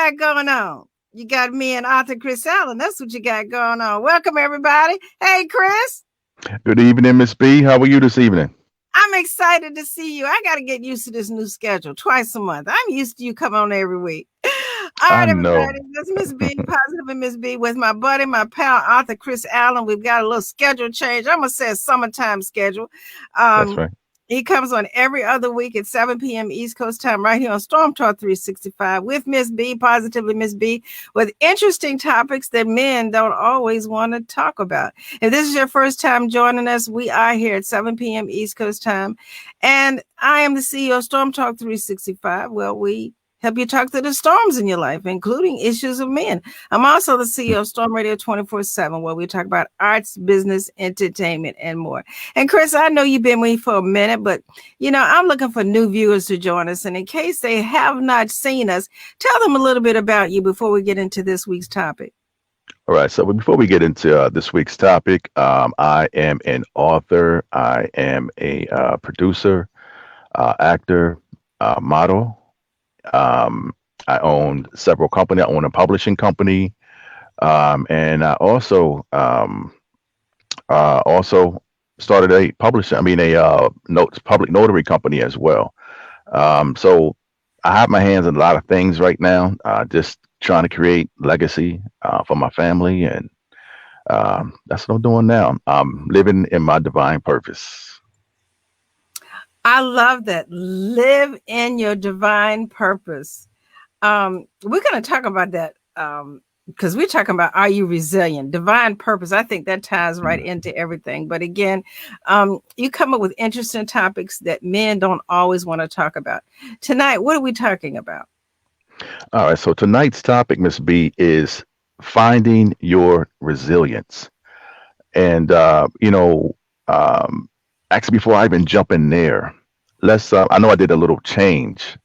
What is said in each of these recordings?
got going on? You got me and Arthur Chris Allen. That's what you got going on. Welcome, everybody. Hey, Chris. Good evening, Miss B. How are you this evening? I'm excited to see you. I got to get used to this new schedule twice a month. I'm used to you coming on every week. All I right, know. everybody. That's Miss B, Positive and Miss B, with my buddy, my pal, Arthur Chris Allen. We've got a little schedule change. I'm going to say a summertime schedule. That's right. He comes on every other week at 7 p.m. East Coast time right here on Storm Talk 365 with Miss B, Positively Miss B, with interesting topics that men don't always want to talk about. If this is your first time joining us, we are here at 7 p.m. East Coast time. And I am the CEO of Storm Talk 365. Well, we help you talk to the storms in your life, including issues of men. I'm also the CEO of Storm Radio 24/7, where we talk about arts, business, entertainment, and more. And Chris, I know you've been with me for a minute, but I'm looking for new viewers to join us. And in case they have not seen us, tell them a little bit about you before we get into this week's topic. All right. So before we get into this week's topic, I am an author. I am a producer, actor, model. I own several companies. I own a publishing company, and I also started a publishing. Public notary company as well. So I have my hands in a lot of things right now. Just trying to create legacy for my family, and that's what I'm doing now. I'm living in my divine purpose. I love that. Live in your divine purpose. We're going to talk about that because we're talking about, are you resilient? Divine purpose. I think that ties right into everything. But again, you come up with interesting topics that men don't always want to talk about. Tonight, what are we talking about? All right. So tonight's topic, Miss B, is finding your resilience. And, actually, before I even jump in there, I know I did a little change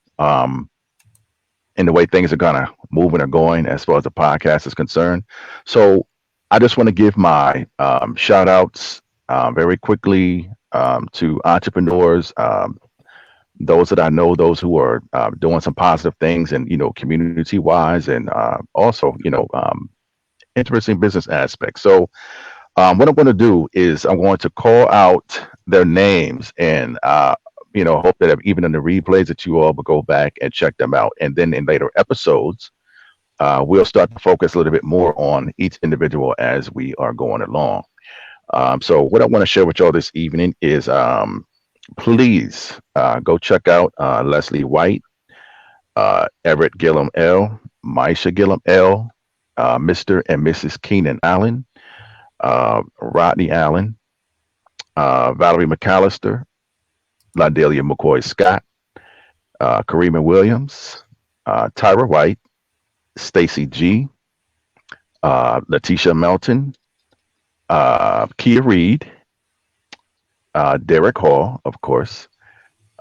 in the way things are gonna moving or going as far as the podcast is concerned. So I just want to give my shout outs very quickly to entrepreneurs, those that I know, those who are doing some positive things and, community wise, and also, interesting business aspects. So what I'm going to do is I'm going to call out their names and, hope that even in the replays that you all will go back and check them out. And then in later episodes, we'll start to focus a little bit more on each individual as we are going along. So what I want to share with y'all this evening is please go check out Leslie White, Everett Gillum L, Maisha Gillum L, Mr. and Mrs. Keenan Allen, Rodney Allen, Valerie McAllister, LaDelia McCoy Scott, Karima Williams, Tyra White, Stacy G, Letitia Melton, Kia Reed, Derek Hall, of course,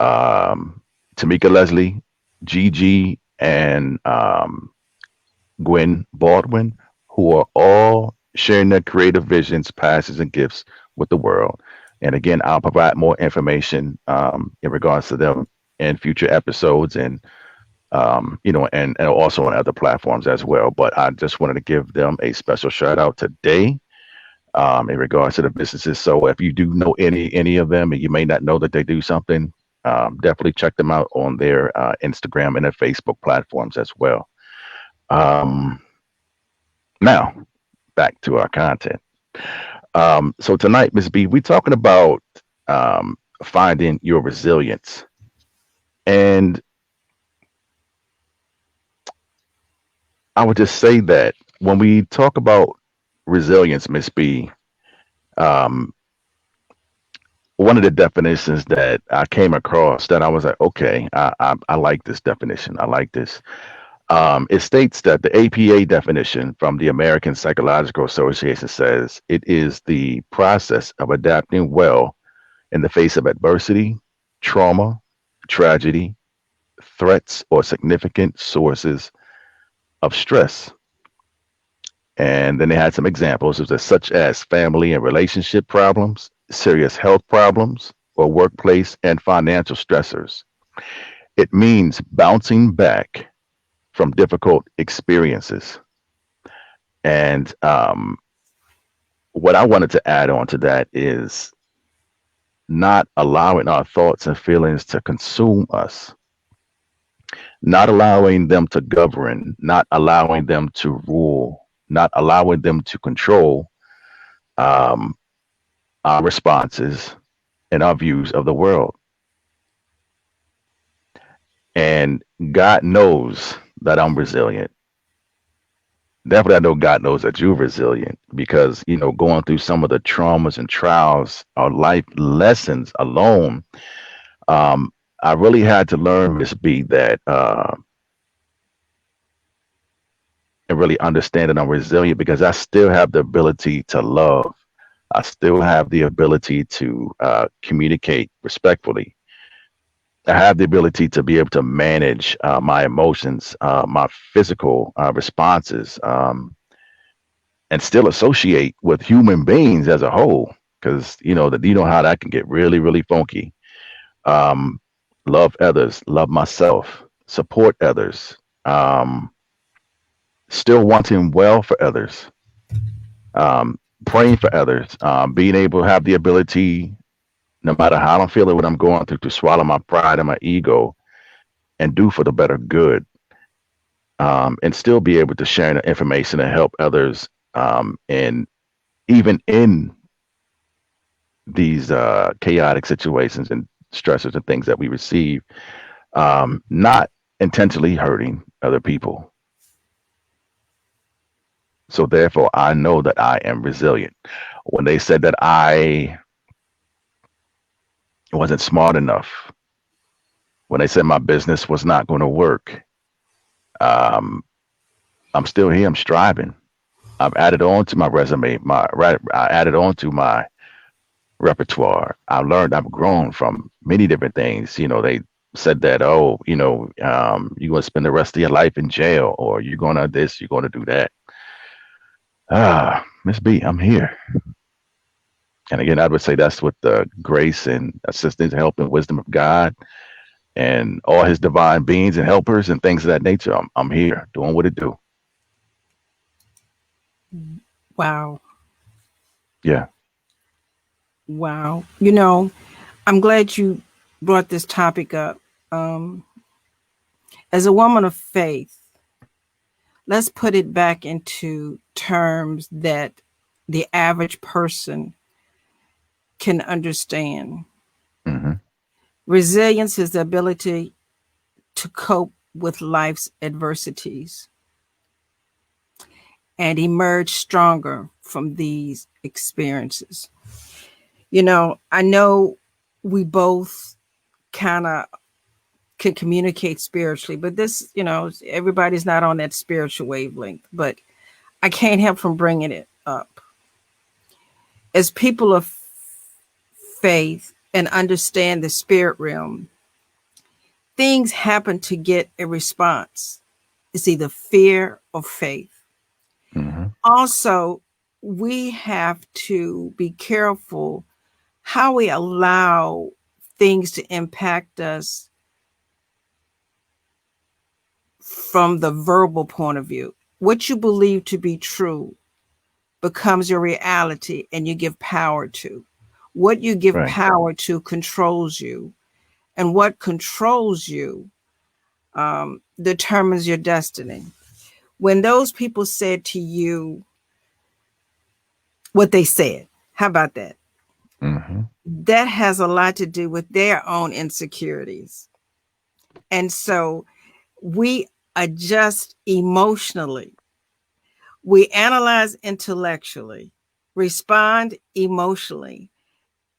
Tamika Leslie, Gigi, and Gwen Baldwin, who are all sharing their creative visions, passions, and gifts with the world. And again, I'll provide more information in regards to them in future episodes, and and also on other platforms as well. But I just wanted to give them a special shout out today in regards to the businesses. So if you do know any of them, and you may not know that they do something, definitely check them out on their Instagram and their Facebook platforms as well. Now, back to our content. So tonight, Ms. B, we're talking about finding your resilience. And I would just say that when we talk about resilience, Ms. B, one of the definitions that I came across that I was like, okay, I like this definition. I like this. It states that the APA definition from the American Psychological Association says it is the process of adapting well in the face of adversity, trauma, tragedy, threats, or significant sources of stress. And then they had some examples such as family and relationship problems, serious health problems, or workplace and financial stressors. It means bouncing back from difficult experiences. And what I wanted to add on to that is not allowing our thoughts and feelings to consume us, not allowing them to govern, not allowing them to rule, not allowing them to control um, our responses and our views of the world. And God knows that I'm resilient. Definitely, I know God knows that you're resilient because, going through some of the traumas and trials or life lessons alone, um, I really had to learn, Miss B, that and really understand that I'm resilient because I still have the ability to love. I still have the ability to communicate respectfully. I have the ability to be able to manage my emotions, my physical responses, and still associate with human beings as a whole. Because how that can get really, really funky. Um, love others, love myself, support others, still wanting well for others, praying for others, being able to have the ability, no matter how I'm feeling, what I'm going through, to swallow my pride and my ego and do for the better good, and still be able to share the information and help others. And even in these chaotic situations and stressors and things that we receive, not intentionally hurting other people. So therefore, I know that I am resilient. When they said that I wasn't smart enough, when they said my business was not going to work, um, I'm still here. I'm striving. I've added on to my resume. I added on to my repertoire. I learned. I've grown from many different things. They said that, oh, you're going to spend the rest of your life in jail, or you're going to this, you're going to do that. Miss B, I'm here. And again, I would say that's with the grace and assistance, help, and wisdom of God and all his divine beings and helpers and things of that nature. I'm here doing what it do. Wow. Yeah. Wow. I'm glad you brought this topic up. Um, as a woman of faith, let's put it back into terms that the average person can understand. Hmm. Resilience is the ability to cope with life's adversities and emerge stronger from these experiences. I know we both kind of can communicate spiritually, but this, everybody's not on that spiritual wavelength, but I can't help from bringing it up. As people of faith and understand the spirit realm, things happen to get a response. It's either fear or faith. Hmm. Also, we have to be careful how we allow things to impact us from the verbal point of view. What you believe to be true becomes your reality and you give power to. What you give Right. power to controls you, and what controls you determines your destiny. When those people said to you what they said, how about that? Hmm. That has a lot to do with their own insecurities. And so we adjust emotionally, we analyze intellectually, respond emotionally,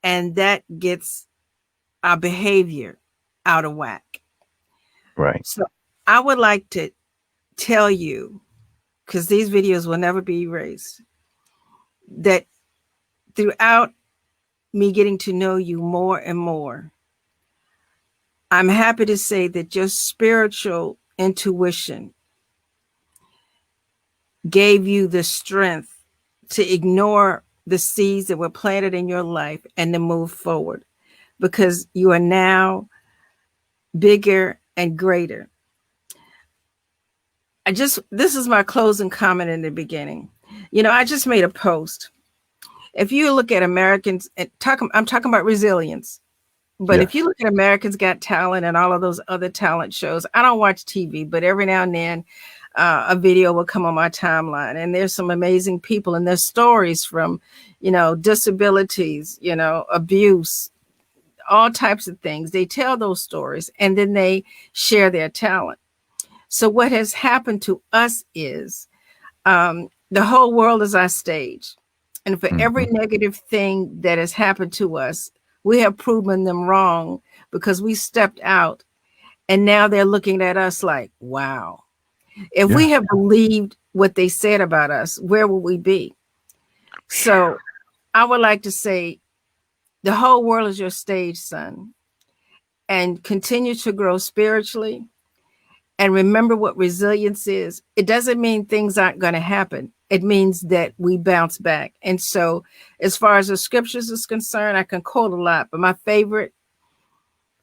and that gets our behavior out of whack. Right. So I would like to tell you, because these videos will never be erased, that throughout me getting to know you more and more, I'm happy to say that your spiritual intuition gave you the strength to ignore the seeds that were planted in your life and to move forward, because you are now bigger and greater. this is my closing comment in the beginning. I just made a post. If you look at Americans, I'm talking about resilience. But if you Yes. look at Americans Got Talent and all of those other talent shows, I don't watch TV, but every now and then a video will come on my timeline. And there's some amazing people and there's stories from, disabilities, abuse, all types of things. They tell those stories and then they share their talent. So what has happened to us is the whole world is our stage. And for every Hmm. negative thing that has happened to us, we have proven them wrong because we stepped out and now they're looking at us like, wow, if we Yeah. have believed what they said about us, where would we be? So I would like to say the whole world is your stage, son, and continue to grow spiritually. And remember what resilience is. It doesn't mean things aren't going to happen. It means that we bounce back. And so, as far as the scriptures is concerned, I can quote a lot, but my favorite,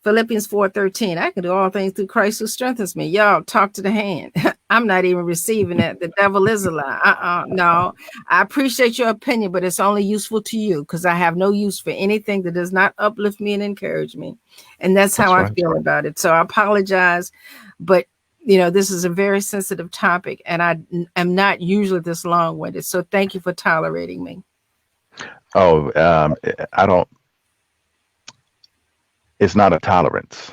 Philippians 4:13. I can do all things through Christ who strengthens me. Y'all talk to the hand. I'm not even receiving that. The devil is a lie. No, I appreciate your opinion, but it's only useful to you because I have no use for anything that does not uplift me and encourage me. And that's how That's I right. feel about it. So I apologize, but this is a very sensitive topic and I am not usually this long-winded. So thank you for tolerating me. Oh, I don't. It's not a tolerance.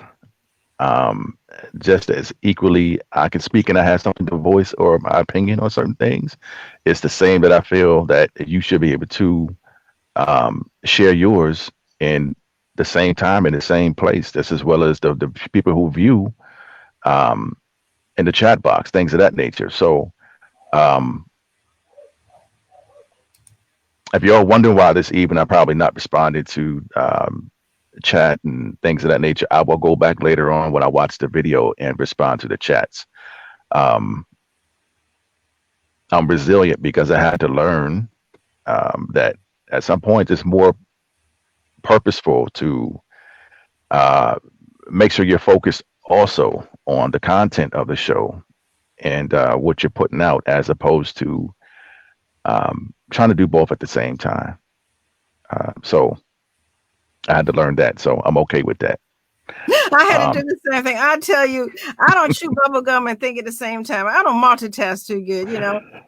Um, just as equally, I can speak and I have something to voice or my opinion on certain things. It's the same that I feel that you should be able to share yours in the same time in the same place, just as well as the people who view um, in the chat box, things of that nature. So, um, if you're all wondering why this evening I probably not responded to chat and things of that nature, I will go back later on when I watch the video and respond to the chats. Um, I'm resilient because I had to learn that at some point it's more purposeful to uh, make sure you're focused also on the content of the show and what you're putting out as opposed to trying to do both at the same time. So I had to learn that. So I'm okay with that. I had to do Um, the same thing. I tell you, I don't chew bubble gum and think at the same time. I don't multitask too good.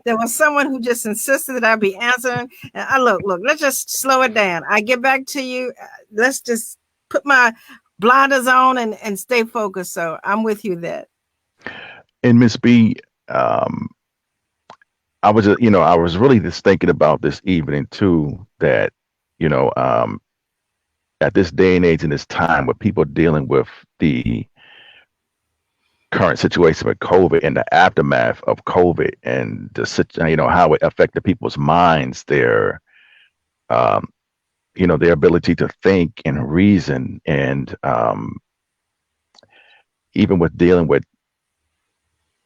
There was someone who just insisted that I be answering. And I look, let's just slow it down. I get back to you. Let's just put my blinders on and stay focused. So I'm with you that. and Miss B, um, I was really just thinking about this evening too, that, you know, um, at this day and age and this time with people dealing with the current situation with COVID and the aftermath of COVID and how it affected people's minds, um, their ability to think and reason, and even with dealing with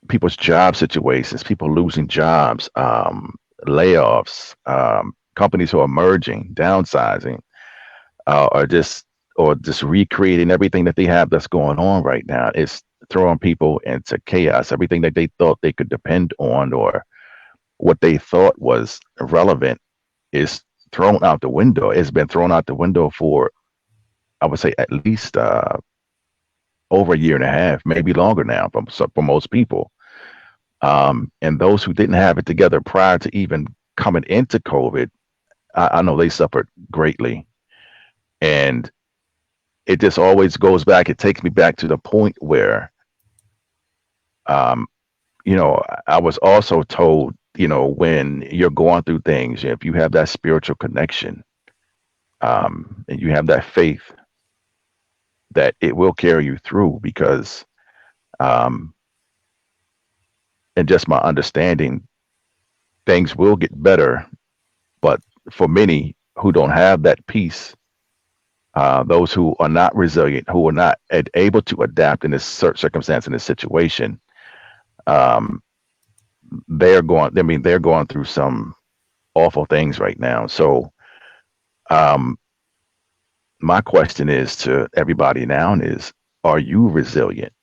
people's job situations, people losing jobs, layoffs, companies who are merging, downsizing, or just recreating everything that they have that's going on right now. It's throwing people into chaos. Everything that they thought they could depend on or what they thought was relevant is thrown out the window. It's been thrown out the window for, I would say, at least over a year and a half, maybe longer now for most people. And those who didn't have it together prior to even coming into COVID, I know they suffered greatly. And it just always goes back. It takes me back to the point where, um, I was also told, when you're going through things, if you have that spiritual connection, and you have that faith, that it will carry you through because, um, and just my understanding, things will get better. But for many who don't have that peace, those who are not resilient, who are not able to adapt in this circumstance, in this situation, um, they're going through some awful things right now. So, um, my question is to everybody now is, are you resilient?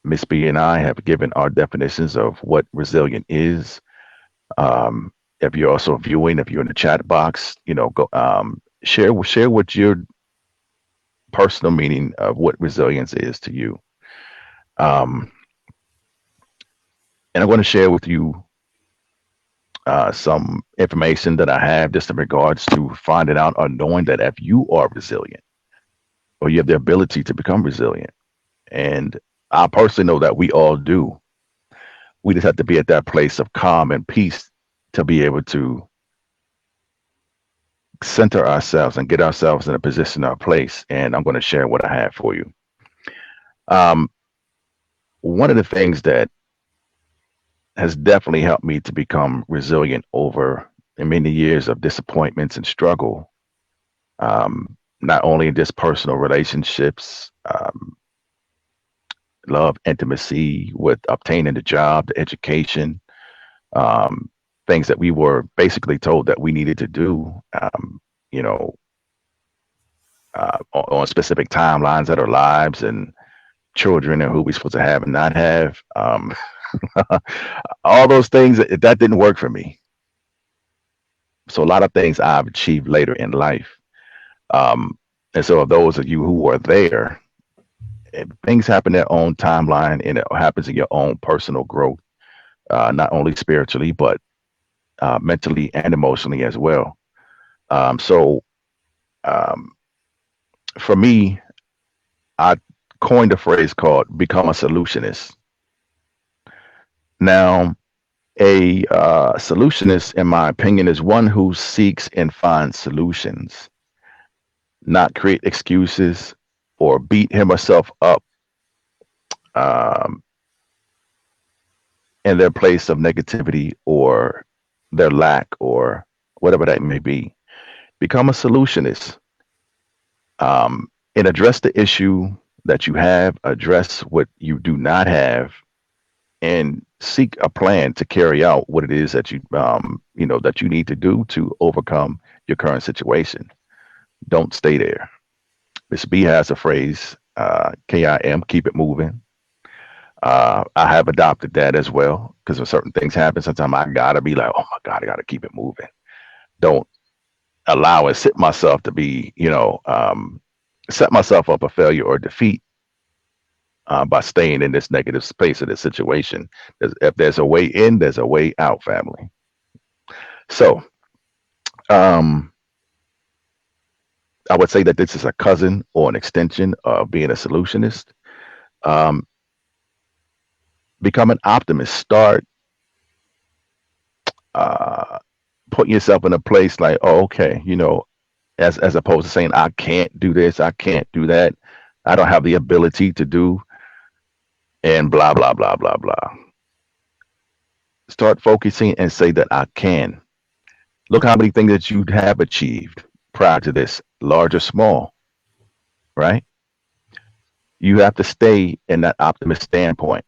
Miss B and I have given our definitions of what resilient is. If you're also viewing, if you're in the chat box, go share what your personal meaning of what resilience is to you. Um, and I'm going to share with you some information that I have just in regards to finding out or knowing that if you are resilient or you have the ability to become resilient. And I personally know that we all do. We just have to be at that place of calm and peace to be able to center ourselves and get ourselves in a position or place. And I'm going to share what I have for you. Um, One of the things that has definitely helped me to become resilient over many years of disappointments and struggle, not only in just personal relationships, love, intimacy, with obtaining the job, the education, um, things that we were basically told that we needed to do, you know, on specific timelines of our lives and children and who we're supposed to have and not have. All those things that didn't work for me. So a lot of things I've achieved later in life. Um, and so those of you who are there, things happen their own timeline and it happens in your own personal growth, not only spiritually, but mentally and emotionally as well. So um, for me, I coined a phrase called become a solutionist. Now, a solutionist, in my opinion, is one who seeks and finds solutions, not create excuses or beat him or herself up um, in their place of negativity or their lack or whatever that may be. Become a solutionist and address the issue that you have, address what you do not have, and seek a plan to carry out what it is that that you need to do to overcome your current situation. Don't stay there. Miss B has a phrase, KIM, keep it moving. I have adopted that as well because when certain things happen, sometimes I gotta be like, oh my God, I gotta keep it moving. Don't allow and sit myself to be, set myself up a failure or defeat by staying in this negative space of this situation. If there's a way in, there's a way out, family. So um, I would say that this is a cousin or an extension of being a solutionist. Um, Become an optimist. Start uh, putting yourself in a place like, oh, okay, as opposed to saying, I can't do this, I can't do that, I don't have the ability to do, and blah, blah, blah, blah, blah. Start focusing and say that I can. Look how many things that you have achieved prior to this, large or small, right? You have to stay in that optimist standpoint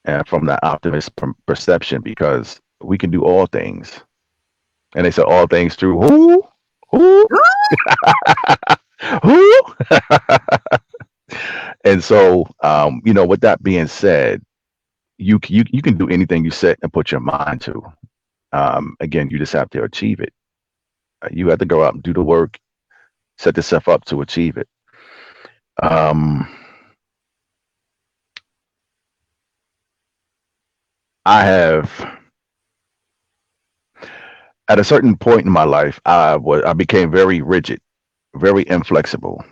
and from that optimist perception because we can do all things. And they say all things through who? Who? Who? And so, with that being said, you can do anything you set and put your mind to. Again, you just have to achieve it. You have to go out and do the work, set yourself up to achieve it. Um, I have, at a certain point in my life, I became very rigid, very inflexible.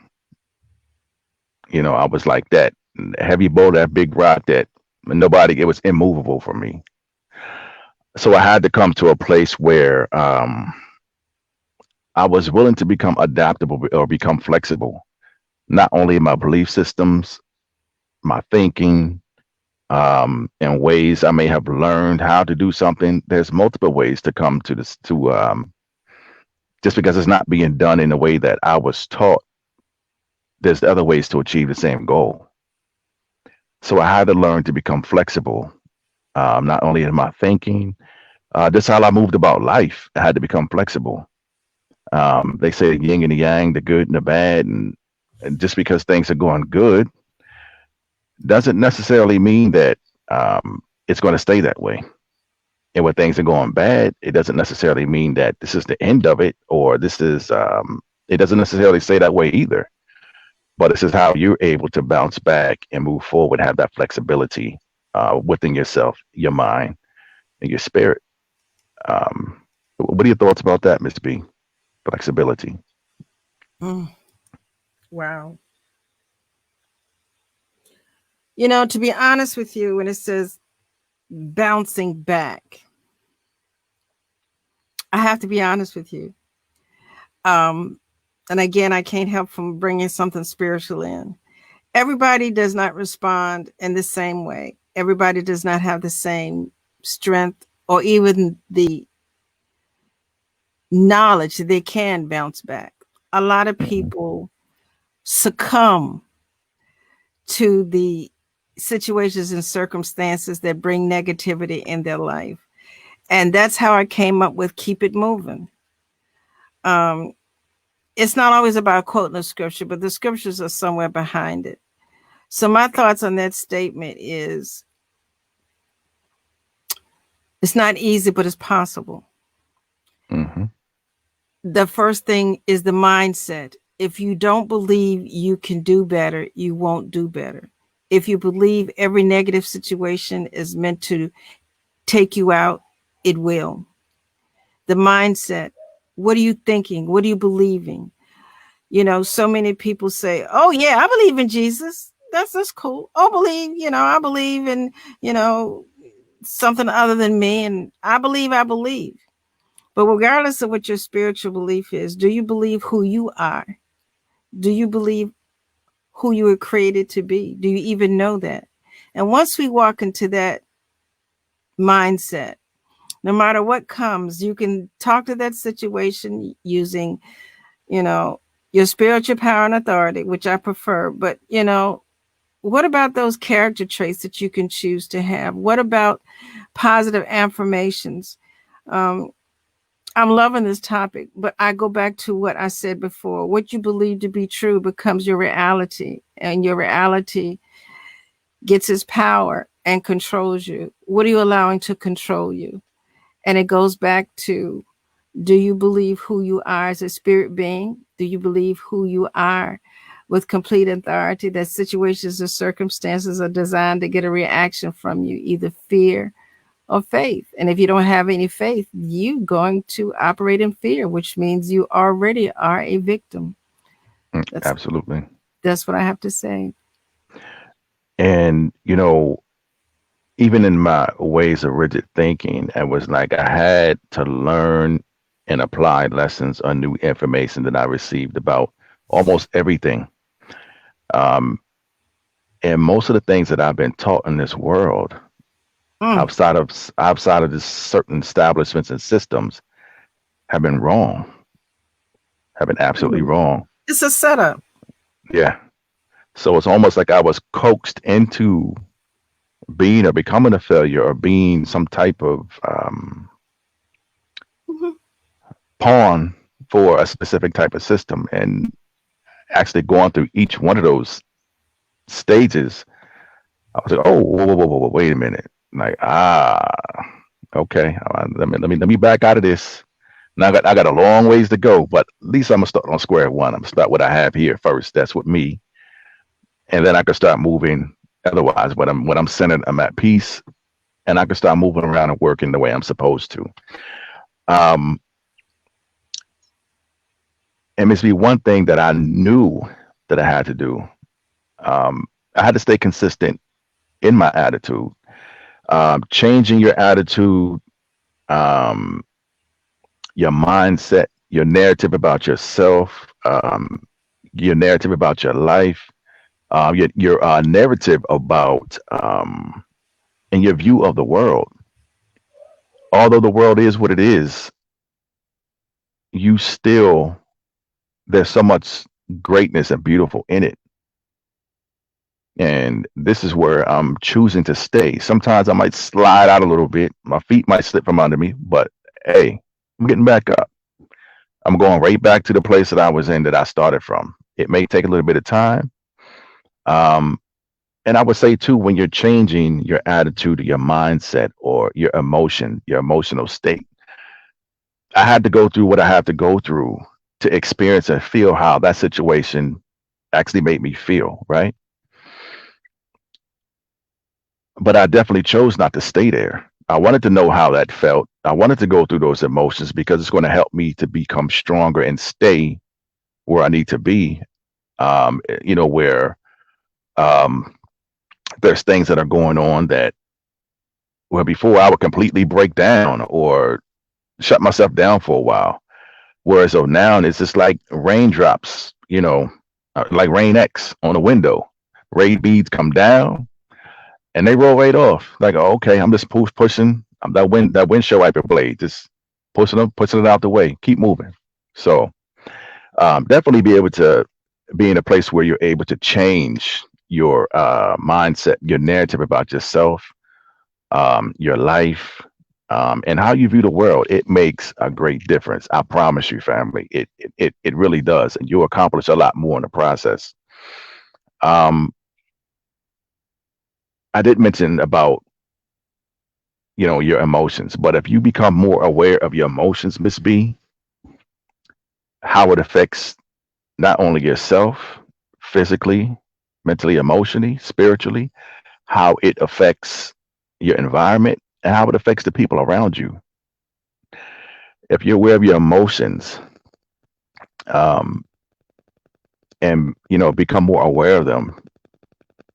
I was like that heavy boulder, that big rock that nobody. It was immovable for me. So I had to come to a place where I was willing to become adaptable or become flexible, not only in my belief systems, my thinking, in ways I may have learned how to do something. There's multiple ways to come to this to just because it's not being done in the way that I was taught. There's other ways to achieve the same goal. So I had to learn to become flexible, not only in my thinking, just how I moved about life. I had to become flexible. They say the yin and the yang, the good and the bad, and just because things are going good doesn't necessarily mean that it's going to stay that way. And when things are going bad, it doesn't necessarily mean that this is the end of it, or this is. It doesn't necessarily say that way either. But this is how you're able to bounce back and move forward, have that flexibility within yourself, your mind, and your spirit. What are your thoughts about that, Miss B? Flexibility. Mm, wow. You know, to be honest with you, when it says bouncing back, I have to be honest with you. Um, and again, I can't help from bringing something spiritual in. Everybody does not respond in the same way. Everybody does not have the same strength or even the knowledge that they can bounce back. A lot of Mm-hmm. people succumb to the situations and circumstances that bring negativity in their life. And that's how I came up with keep it moving. Um, it's not always about quoting the scripture, but the scriptures are somewhere behind it. So my thoughts on that statement is it's not easy, but it's possible. Mm-hmm. The first thing is the mindset. If you don't believe you can do better, you won't do better. If you believe every negative situation is meant to take you out, it will. The mindset. What are you thinking? What are you believing? You know, so many people say, "Oh yeah, I believe in Jesus." That's cool. Oh, I believe in, you know, something other than me, and I believe. But regardless of what your spiritual belief is, do you believe who you are? Do you believe who you were created to be? Do you even know that? And once we walk into that mindset, no matter what comes, you can talk to that situation using, you know, your spiritual power and authority, which I prefer. But, you know, what about those character traits that you can choose to have? What about positive affirmations? Um, I'm loving this topic, but I go back to what I said before. What you believe to be true becomes your reality, and your reality gets its power and controls you. What are you allowing to control you? And it goes back to, do you believe who you are as a spirit being? Do you believe who you are with complete authority, that situations or circumstances are designed to get a reaction from you, either fear or faith? And if you don't have any faith, you're going to operate in fear, which means you already are a victim. That's Absolutely. that's what I have to say. And, even in my ways of rigid thinking, it was like I had to learn and apply lessons on new information that I received about almost everything. Um, and most of the things that I've been taught in this world, Mm. outside of this certain establishments and systems, have been wrong, have been absolutely Mm. wrong. It's a setup. Yeah. So it's almost like I was coaxed into being or becoming a failure or being some type of Mhm. pawn for a specific type of system. And actually going through each one of those stages, I was like, oh, whoa, wait a minute. Like, okay, let me back out of this. Now I got a long ways to go, but at least I'm gonna start on square one. I'm gonna start what I have here first. That's with me, and then I can start moving. Otherwise, when I'm centered, I'm at peace, and I can start moving around and working the way I'm supposed to. Um, and must be one thing that I knew that I had to do. Um, I had to stay consistent in my attitude. Changing your attitude, um, your mindset, your narrative about yourself, your narrative about your life, your narrative about and your view of the world. Although the world is what it is, you still there's so much greatness and beautiful in it. And this is where I'm choosing to stay. Sometimes I might slide out a little bit. My feet might slip from under me, but hey, I'm getting back up. I'm going right back to the place that I was in that I started from. It may take a little bit of time, um, And I would say too, when you're changing your attitude, your mindset, or your emotional state, I had to go through what I had to go through to experience and feel how that situation actually made me feel, right? But I definitely chose not to stay there. I wanted to know how that felt. I wanted to go through those emotions because it's going to help me to become stronger and stay where I need to be. Where um, there's things that are going on that where before I would completely break down or shut myself down for a while. Whereas so now it's just like raindrops, like rain X on a window. Rain beads come down and they roll right off. Like, oh, okay, I'm just pushing that windshield wiper blade, just pushing it out the way. Keep moving. So definitely be able to be in a place where you're able to change your mindset, your narrative about yourself, your life, and how you view the world. It makes a great difference. I promise you, family. It really does, and you accomplish a lot more in the process. Um, I did mention about your emotions, but if you become more aware of your emotions, Miss B, how it affects not only yourself physically, mentally, emotionally, spiritually, how it affects your environment, and how it affects the people around you. If you're aware of your emotions, um, and become more aware of them,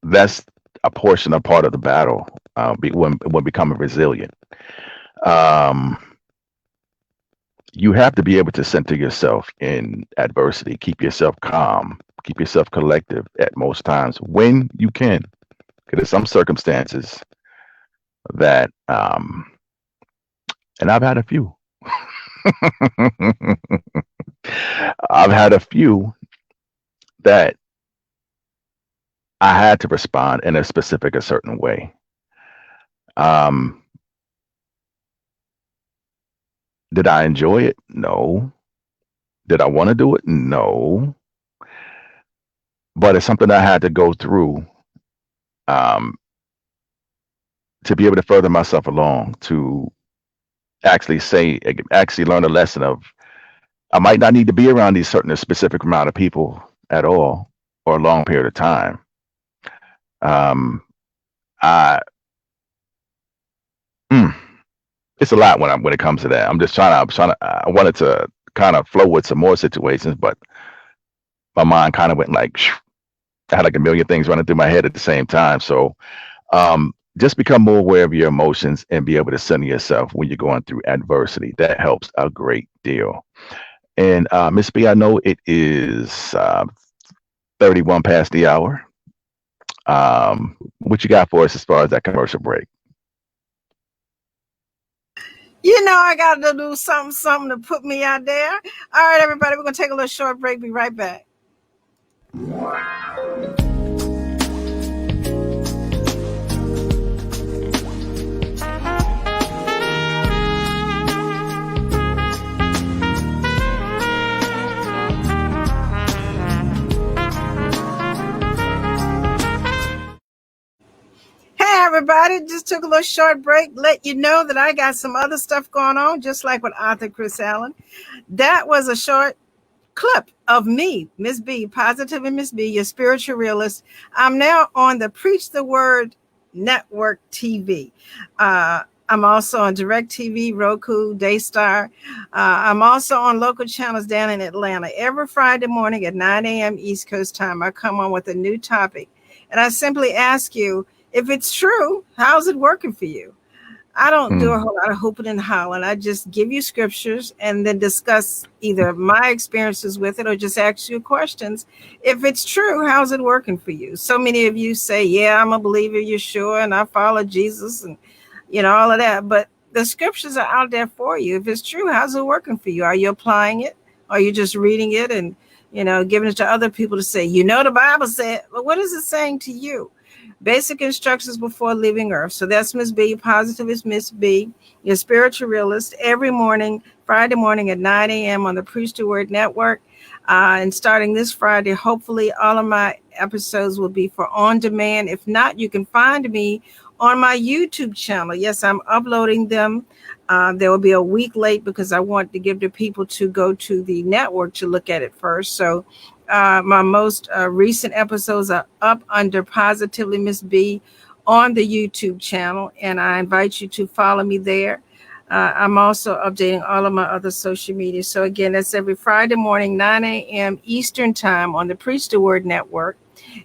that's a portion, a part of the battle. When becoming resilient, um, you have to be able to center yourself in adversity, keep yourself calm, keep yourself collective at most times when you can. Because there's some circumstances that, and I've had a few. I've had a few that I had to respond in a certain way. Um, did I enjoy it? No. Did I want to do it? No. But it's something I had to go through um, to be able to further myself along, to actually learn a lesson of I might not need to be around these certain specific amount of people at all or a long period of time. Um, I mm, it's a lot when it comes to that. I wanted to kind of flow with some more situations, but my mind kind of went like I had like a million things running through my head at the same time. So just become more aware of your emotions and be able to center yourself when you're going through adversity. That helps a great deal. And Miss B, I know it is 31 past the hour. What you got for us as far as that commercial break? I got to do something to put me out there. All right, everybody, we're going to take a little short break. Be right back. Hey, everybody, just took a little short break. Let you know that I got some other stuff going on, just like with Arthur Chris Allen. That was a short clip of me, Miss B, Positive and Miss B, your spiritual realist. I'm now on the Preach the Word Network TV. I'm also on DirecTV, Roku, Daystar. I'm also on local channels down in Atlanta. Every Friday morning at 9 a.m. East Coast time, I come on with a new topic. And I simply ask you, if it's true, how's it working for you? I don't do a whole lot of hooping and hollering. I just give you scriptures and then discuss either my experiences with it or just ask you questions. If it's true, how's it working for you? So many of you say, yeah, I'm a believer, you're sure, and I follow Jesus and, all of that. But the scriptures are out there for you. If it's true, how's it working for you? Are you applying it? Are you just reading it and, giving it to other people to say, the Bible said, but what is it saying to you? Basic instructions before leaving Earth. So that's Miss B. Positivist Miss B, your spiritual realist, every morning, Friday morning at 9 a.m. on the Preach the Word Network. And starting this Friday, hopefully all of my episodes will be for on demand. If not, you can find me on my YouTube channel. Yes, I'm uploading them. They will be a week late because I want to give the people to go to the network to look at it first. So my most recent episodes are up under Positively Miss B on the YouTube channel, and I invite you to follow me there. I'm also updating all of my other social media. So again, that's every Friday morning, 9 a.m. Eastern Time on the Preach the Word Network.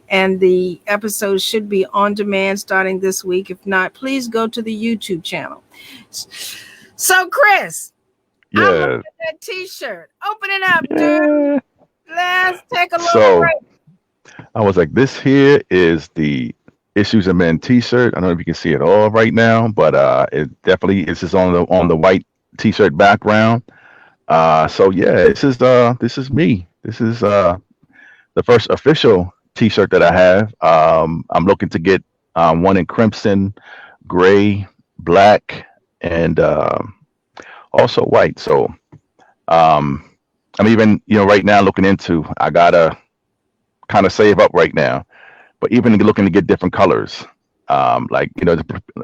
And the episodes should be on demand starting this week. If not, please go to the YouTube channel. So, Chris, I'm looking Yeah. at that T-shirt. Open it up, dude. Yeah. Let's take a little So break. I was like, this here is the Issues of Men T-shirt. I don't know if you can see it all right now, but it definitely is just on the white T-shirt background. So yeah, this is me. This is the first official T-shirt that I have. I'm looking to get one in crimson, gray, black, and also white. So um, I'm even right now looking into. I gotta kind of save up right now, but even looking to get different colors. Like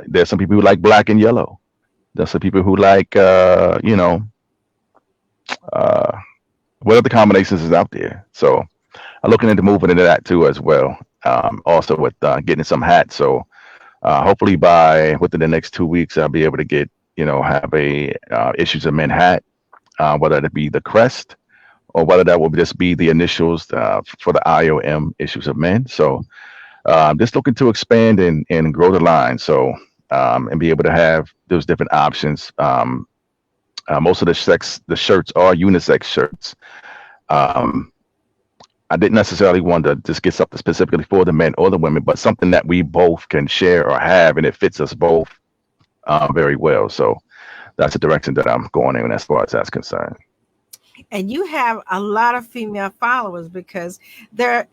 there's some people who like black and yellow. There's some people who like uh, what other combinations is out there. So I'm looking into moving into that too as well. Also with getting some hats. So hopefully by within the next 2 weeks, I'll be able to get have a Issues of Men hat, whether it be the crest or whether that will just be the initials for the I.O.M. Issues of Men. So just looking to expand and grow the line. So and be able to have those different options. Most of the shirts are unisex shirts. Um, I didn't necessarily want to just get something specifically for the men or the women, but something that we both can share or have, and it fits us both very well. So that's the direction that I'm going in as far as that's concerned. And you have a lot of female followers because the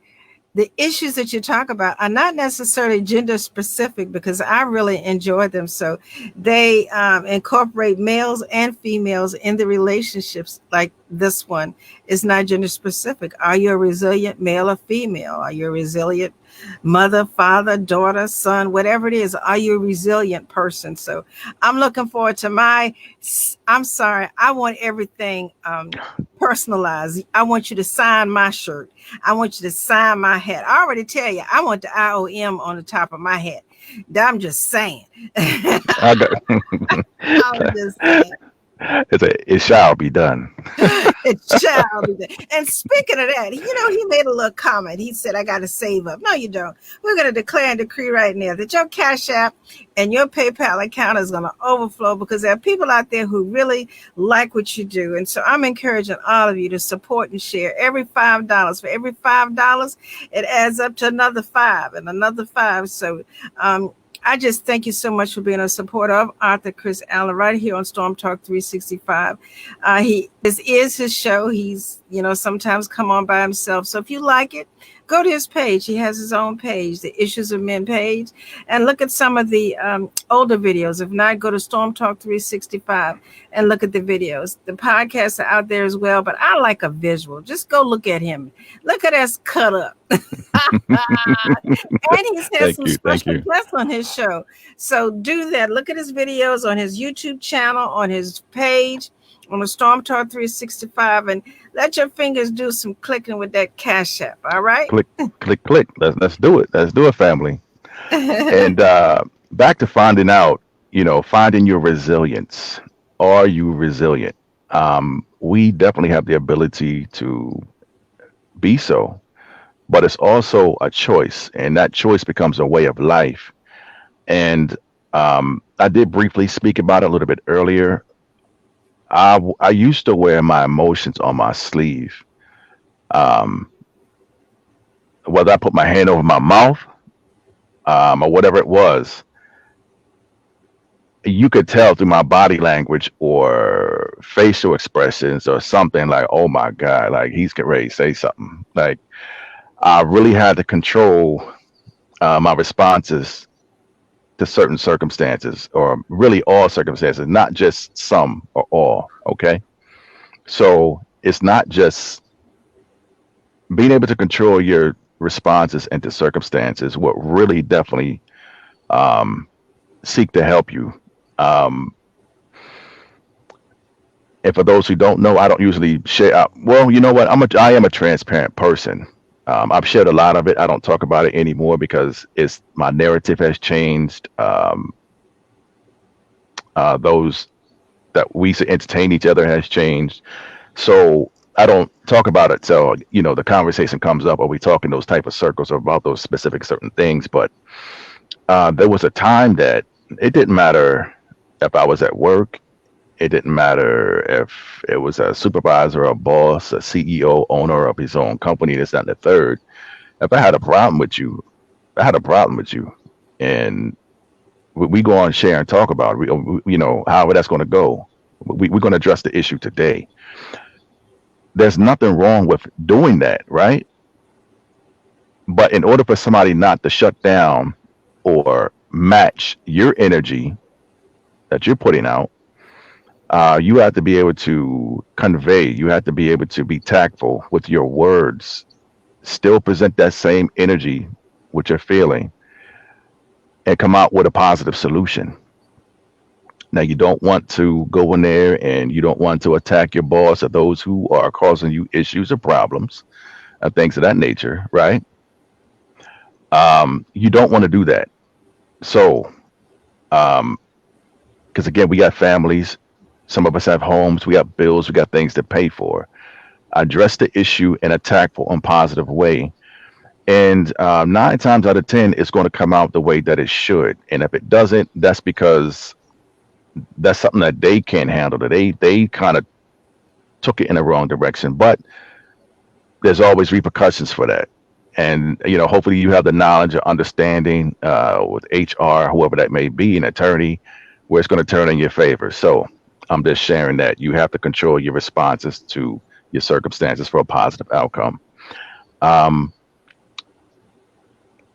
issues that you talk about are not necessarily gender specific because I really enjoy them. So they incorporate males and females in the relationships. Like this one is not gender specific. Are you a resilient male or female? Are you a resilient mother, father, daughter, son, whatever it is? Are you a resilient person? So I'm looking forward to I'm sorry, I want everything personalized. I want you to sign my shirt. I want you to sign my hat. I already tell you, I want the I.O.M. on the top of my hat. I'm just saying. I got, I'm just saying. it shall be done. It shall be done. And speaking of that, he made a little comment. He said, I got to save up. No, you don't. We're going to declare and decree right now that your Cash App and your PayPal account is going to overflow because there are people out there who really like what you do. And so I'm encouraging all of you to support and share every $5. For every $5, it adds up to another 5 and another 5. So, I just thank you so much for being a supporter of Arthur Chris Allen right here on Storm Talk 365. This is his show. He's, sometimes come on by himself. So if you like it, go to his page. He has his own page, the Issues of Men page, and look at some of the older videos. If not, go to Storm Talk 365 and look at the videos. The podcasts are out there as well, but I like a visual. Just go look at him. Look at us cut up. And he's had some special guests on his show. So do that. Look at his videos on his YouTube channel, on his page, on the Storm Talk 365, and let your fingers do some clicking with that Cash App. All right? Click, click, click. Let's do it. Let's do it, family. And back to finding out, finding your resilience. Are you resilient? We definitely have the ability to be so, but it's also a choice, and that choice becomes a way of life. And I did briefly speak about it a little bit earlier. I used to wear my emotions on my sleeve. Um, Whether I put my hand over my mouth or whatever it was, you could tell through my body language or facial expressions or something like, oh my God, like he's getting ready to say something. Like I really had to control my responses to certain circumstances, or really all circumstances, not just some or all. Okay. So it's not just being able to control your responses into circumstances, what really definitely um, seek to help you. Um, and for those who don't know, I don't usually share. Well, you know what? I am a transparent person. I've shared a lot of it. I don't talk about it anymore because it's my narrative has changed. Those that we used to entertain each other has changed. So I don't talk about it till the conversation comes up, or we talk in those type of circles about those specific certain things. But there was a time that it didn't matter if I was at work. It didn't matter if it was a supervisor, a boss, a CEO, owner of his own company, this, that, and the third. If I had a problem with you, I had a problem with you. And we go on, share, and talk about it. However that's going to go. We're going to address the issue today. There's nothing wrong with doing that, right? But in order for somebody not to shut down or match your energy that you're putting out, you have to be able to convey, you have to be able to be tactful with your words, still present that same energy, which you're feeling, and come out with a positive solution. Now, you don't want to go in there and you don't want to attack your boss or those who are causing you issues or problems and things of that nature, right? You don't want to do that. So, um, because again, we got families, some of us have homes, we got bills, we got things to pay for. Address the issue in a tactful and positive way. And 9 times out of 10, it's going to come out the way that it should. And if it doesn't, that's because that's something that they can't handle. That they kind of took it in the wrong direction. But there's always repercussions for that. And hopefully you have the knowledge or understanding with HR, whoever that may be, an attorney, where it's going to turn in your favor. So I'm just sharing that you have to control your responses to your circumstances for a positive outcome. Um,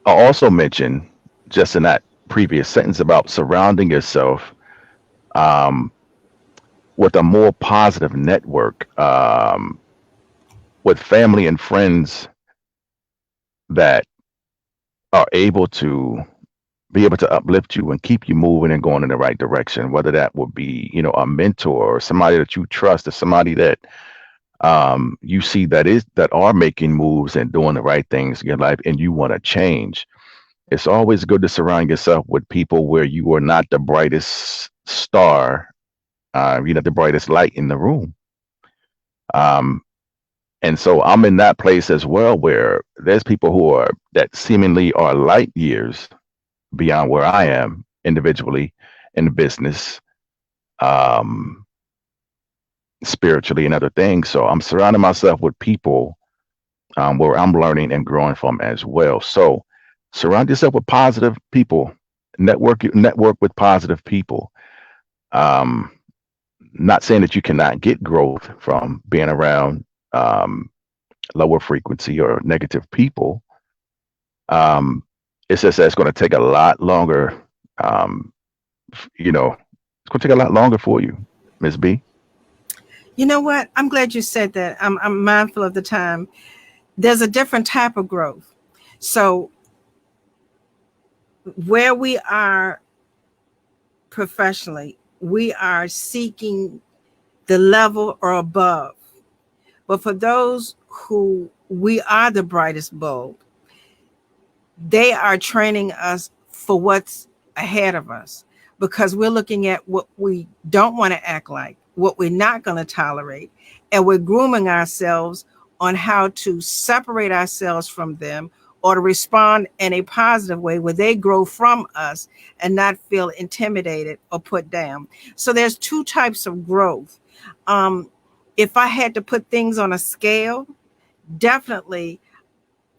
I also mentioned just in that previous sentence about surrounding yourself um, with a more positive network, with family and friends that are able to be able to uplift you and keep you moving and going in the right direction. Whether that would be, a mentor or somebody that you trust, or somebody that you see that are making moves and doing the right things in your life, and you want to change. It's always good to surround yourself with people where you are not the brightest star, you're not the brightest light in the room. Um, and so I'm in that place as well, where there's people who are that seemingly are light years beyond where I am individually in business, um, spiritually, and other things. So I'm surrounding myself with people where I'm learning and growing from as well. So surround yourself with positive people. Network with positive people. Um, Not saying that you cannot get growth from being around um, lower frequency or negative people. Um, it's just that it's going to take a lot longer. Um, it's going to take a lot longer for you, Miss B. You know what? I'm glad you said that. I'm mindful of the time. There's a different type of growth. So where we are professionally, we are seeking the level or above. But for those who we are the brightest bulb, they are training us for what's ahead of us, because we're looking at what we don't want to act like, what we're not going to tolerate, and we're grooming ourselves on how to separate ourselves from them, or to respond in a positive way where they grow from us and not feel intimidated or put down. So there's two types of growth. Um, if I had to put things on a scale, definitely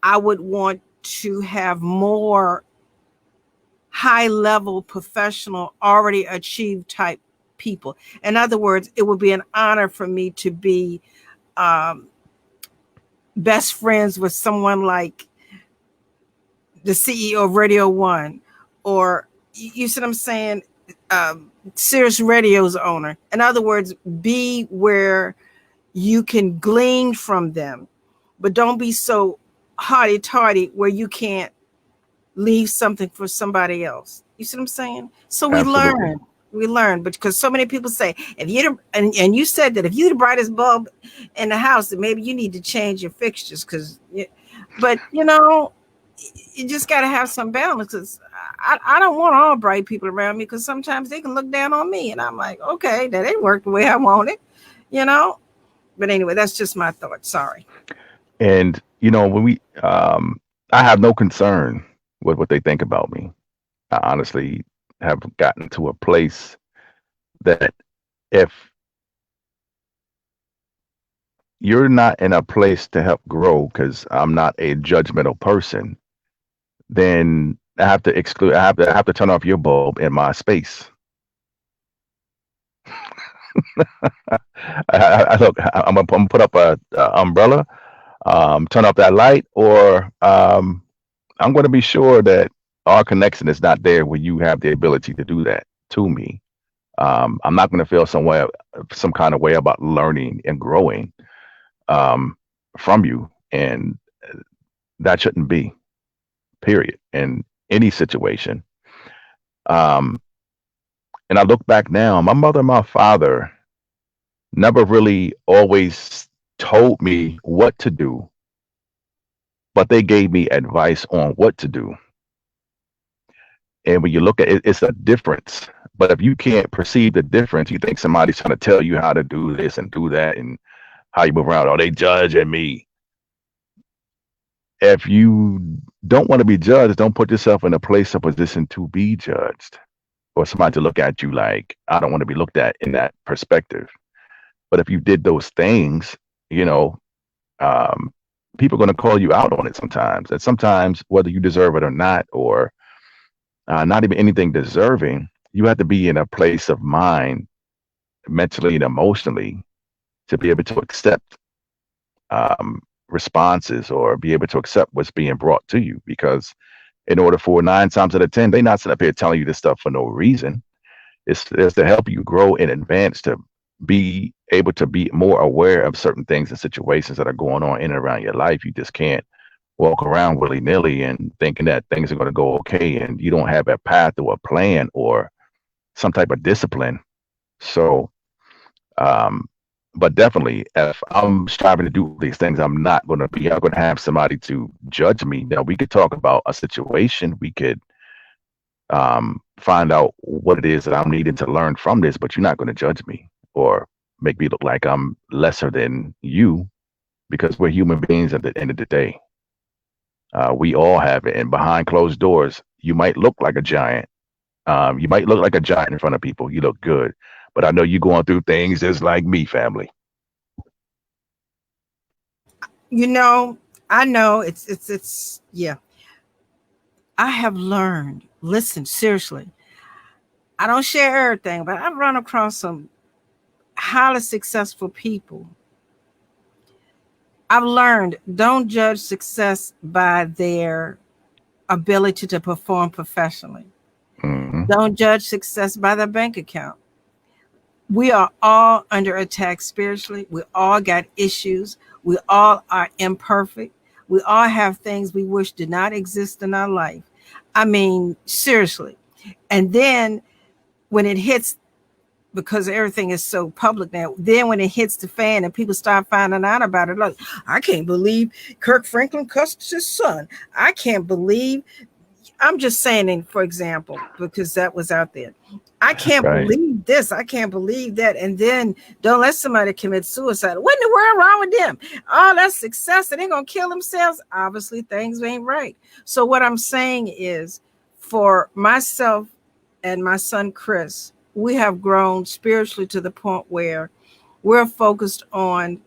I would want to have more high level professional, already achieved type people. In other words, it would be an honor for me to be um, best friends with someone like the CEO of Radio One, or you see what I'm saying? Sirius Radio's owner. In other words, be where you can glean from them, but don't be so haughty-taughty where you can't leave something for somebody else. You see what I'm saying? So Absolutely. we learn, but because so many people say, if you and you said that if you're the brightest bulb in the house, then maybe you need to change your fixtures, because, but you just got to have some balance. 'Cause I don't want all bright people around me, because sometimes they can look down on me, and I'm like, okay, that ain't worked the way I want it, you know. But anyway, that's just my thought. Sorry. And when I have no concern with what they think about me. I honestly have gotten to a place that if you're not in a place to help grow, because I'm not a judgmental person, then I have to exclude. I have to turn off your bulb in my space. Look, I'm gonna put up a umbrella, turn off that light, or I'm going to be sure that our connection is not there when you have the ability to do that to me. I'm not going to feel some kind of way about learning and growing um, from you, and that shouldn't be. Period. In any situation. Um, and I look back now, my mother and my father never really always told me what to do, but they gave me advice on what to do. And when you look at it, it's a difference. But if you can't perceive the difference, you think somebody's trying to tell you how to do this and do that and how you move around. Oh, they judging me. If you don't want to be judged, don't put yourself in a place or position to be judged or somebody to look at you like, I don't want to be looked at in that perspective. But if you did those things, you know, um, people are going to call you out on it sometimes. And sometimes, whether you deserve it or not, or not even anything deserving, you have to be in a place of mind, mentally and emotionally, to be able to accept um, responses or be able to accept what's being brought to you. Because in order for 9 times out of 10, they're not sitting up here telling you this stuff for no reason. It's to help you grow in advance, to be able to be more aware of certain things and situations that are going on in and around your life. You just can't walk around willy nilly and thinking that things are going to go okay, and you don't have a path or a plan or some type of discipline. So, um, but definitely, if I'm striving to do these things, I'm going to have somebody to judge me. Now, we could talk about a situation. We could find out what it is that I'm needing to learn from this, but you're not going to judge me or make me look like I'm lesser than you, because we're human beings at the end of the day. We all have it. And behind closed doors, you might look like a giant. You might look like a giant in front of people. You look good. But I know you're going through things just like me, family. You know, I know it's yeah. I have learned. Listen, seriously. I don't share everything, but I've run across some highly successful people. I've learned, don't judge success by their ability to perform professionally. Hmm. Don't judge success by their bank account. We are all under attack spiritually. We all got issues. We all are imperfect. We all have things we wish did not exist in our life. I mean, seriously. And then when it hits, because everything is so public now, then when it hits the fan and people start finding out about it, like, I can't believe Kirk Franklin cussed his son. I can't believe, I'm just saying, for example, because that was out there. I can't Right. believe this. I can't believe that. And then don't let somebody commit suicide. What in the world wrong with them? Oh, that's success. And they're going to kill themselves. Obviously, things ain't right. So what I'm saying is, for myself and my son, Chris, we have grown spiritually to the point where we're focused on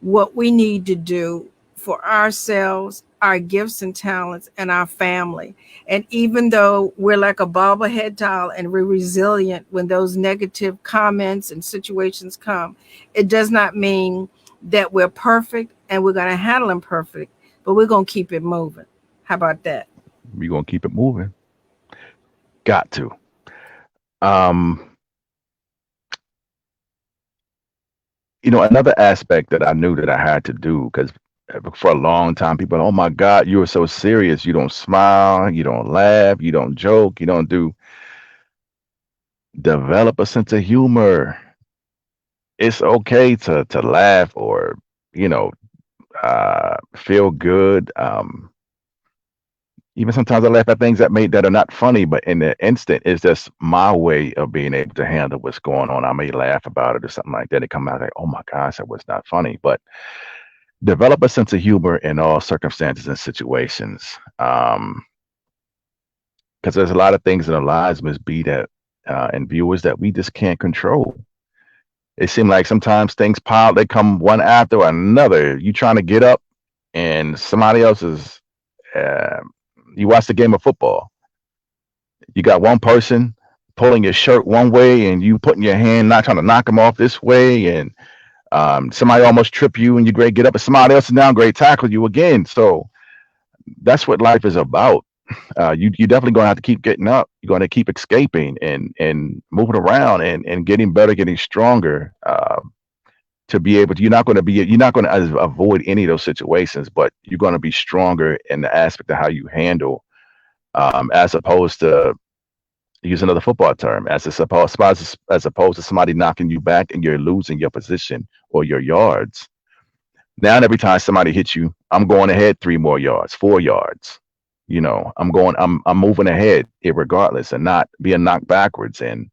what we need to do for ourselves, our gifts and talents, and our family. And even though we're like a bobblehead doll and we're resilient when those negative comments and situations come, it does not mean that we're perfect and we're going to handle them perfect, but we're going to keep it moving. How about that? We're gonna keep it moving. Got to. Um, Another aspect that I knew that I had to do, because for a long time, people, oh my God, you are so serious. You don't smile, you don't laugh, you don't joke, you don't do. Develop a sense of humor. It's okay to laugh or you know feel good. Even sometimes I laugh at things that are not funny, but in the instant, it's just my way of being able to handle what's going on. I may laugh about it or something like that. It come out like, oh my gosh, that was not funny. But develop a sense of humor in all circumstances and situations. Because there's a lot of things in our lives, Miss B, that and viewers that we just can't control. It seems like sometimes things pile, they come one after another. You trying to get up, and somebody else is. Uh, you watch the game of football. You got one person pulling your shirt one way, and you putting your hand, not trying to knock them off this way, and somebody almost trip you, and you great get up, and somebody else is down, great tackle you again. So that's what life is about. You definitely gonna have to keep getting up. You're gonna keep escaping and moving around and getting better, getting stronger. To be able to, you're not going to avoid any of those situations, but you're going to be stronger in the aspect of how you handle, as opposed to use another football term, as opposed to somebody knocking you back and you're losing your position or your yards. Now every time somebody hits you, I'm going ahead 3 more yards, 4 yards. I'm moving ahead regardless and not being knocked backwards. And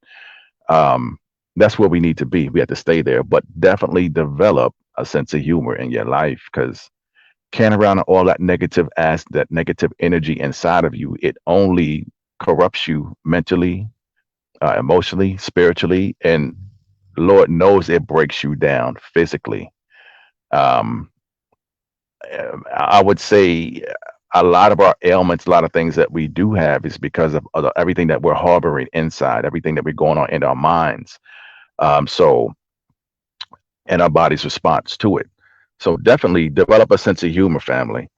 um, that's where we need to be. We have to stay there, but definitely develop a sense of humor in your life, because carrying around all that negative energy inside of you, it only corrupts you mentally, emotionally, spiritually, and Lord knows it breaks you down physically. Um, I would say a lot of our ailments, a lot of things that we do have, is because of everything that we're harboring inside, everything that we're going on in our minds. So, and our body's response to it. So definitely develop a sense of humor, family.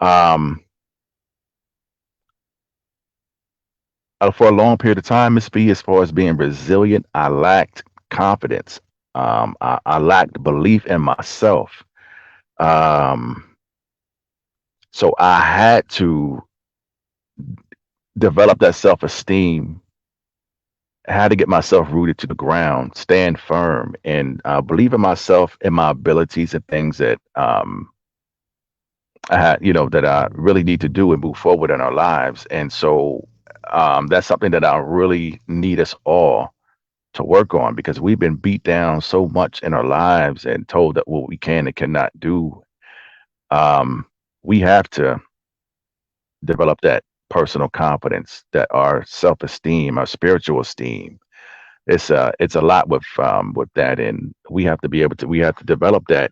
Um, for a long period of time, Miss B, as far as being resilient, I lacked confidence. I lacked belief in myself. Um, so I had to develop that self-esteem. I had to get myself rooted to the ground, stand firm, and believe in myself and my abilities and things that that I really need to do and move forward in our lives. And so that's something that I really need us all to work on, because we've been beat down so much in our lives and told that what we can and cannot do. Um, we have to develop that personal confidence, that our self-esteem, our spiritual esteem. It's a lot with that, and we have to develop that.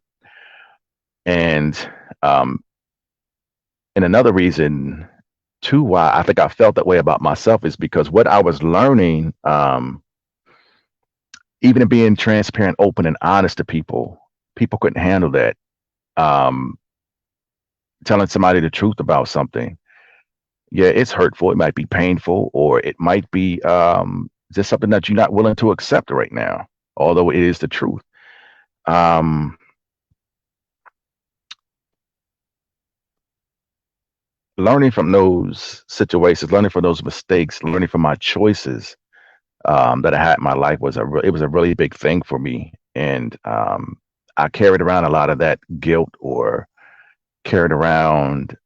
And um, and another reason too why I think I felt that way about myself is because what I was learning, even in being transparent, open, and honest to people, people couldn't handle that. Um, Telling somebody the truth about something, yeah, it's hurtful. It might be painful, or it might be just something that you're not willing to accept right now, although it is the truth. Um, Learning from those situations, learning from those mistakes, learning from my choices that I had in my life it was a really big thing for me, and I carried around a lot of that guilt, or carried around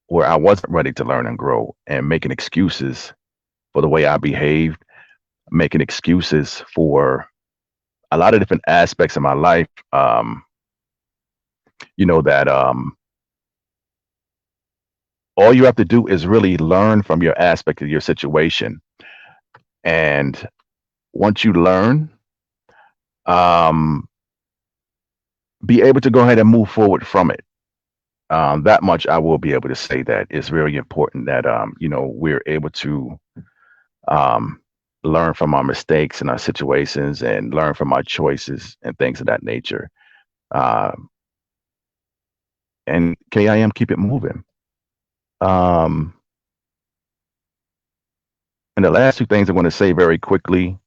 where I wasn't ready to learn and grow, and making excuses for the way I behaved, making excuses for a lot of different aspects of my life. That all you have to do is really learn from your aspect of your situation, and once you learn, um, be able to go ahead and move forward from it. That much I will be able to say that it's very important that we're able to um, learn from our mistakes and our situations, and learn from our choices and things of that nature. Um, and KIM, keep it moving. Um, And the last two things I want to say very quickly,